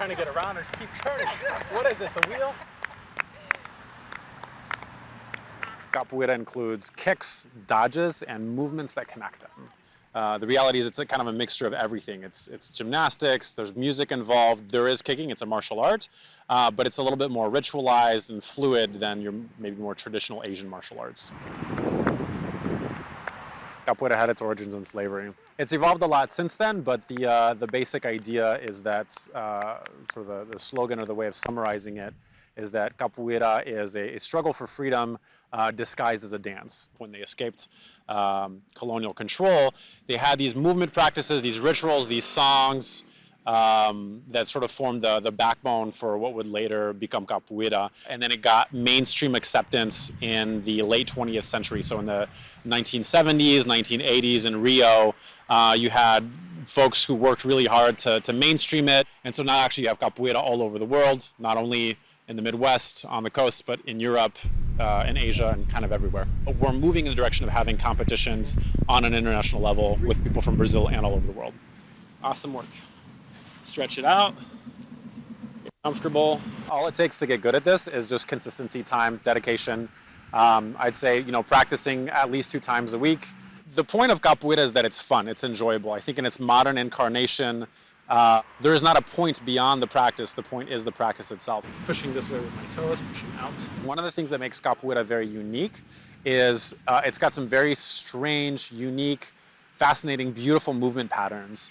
trying to get around or just keep turning. What is this, a wheel? Capoeira includes kicks, dodges, and movements that connect them. The reality is it's a kind of a mixture of everything. It's gymnastics, there's music involved, there is kicking, it's a martial art, but it's a little bit more ritualized and fluid than your maybe more traditional Asian martial arts. Capoeira had its origins in slavery. It's evolved a lot since then, but the basic idea is that, sort of the slogan or the way of summarizing it is that capoeira is a struggle for freedom disguised as a dance. When they escaped colonial control, they had these movement practices, these rituals, these songs that sort of formed the backbone for what would later become capoeira. And then it got mainstream acceptance in the late 20th century. So in the 1970s, 1980s in Rio, you had folks who worked really hard to mainstream it. And so now actually you have capoeira all over the world, not only in the Midwest, on the coast, but in Europe, in Asia, and kind of everywhere. But we're moving in the direction of having competitions on an international level with people from Brazil and all over the world. Awesome work. Stretch it out, get comfortable. All it takes to get good at this is just consistency, time, dedication. I'd say, practicing at least 2 times a week. The point of capoeira is that it's fun, it's enjoyable. I think in its modern incarnation, there is not a point beyond the practice. The point is the practice itself. Pushing this way with my toes, pushing out. One of the things that makes capoeira very unique is it's got some very strange, unique, fascinating, beautiful movement patterns.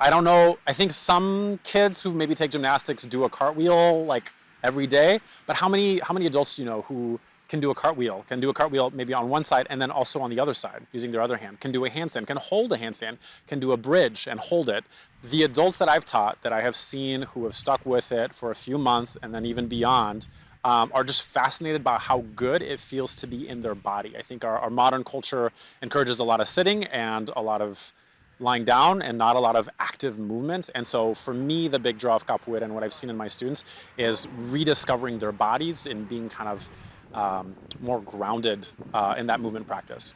I don't know, I think some kids who maybe take gymnastics do a cartwheel like every day, but how many adults do you know who can do a cartwheel maybe on one side and then also on the other side using their other hand, can do a handstand, can hold a handstand, can do a bridge and hold it. The adults that I've taught, that I have seen who have stuck with it for a few months and then even beyond, are just fascinated by how good it feels to be in their body. I think our modern culture encourages a lot of sitting and a lot of lying down and not a lot of active movement. And so for me, the big draw of capoeira and what I've seen in my students is rediscovering their bodies and being kind of more grounded in that movement practice.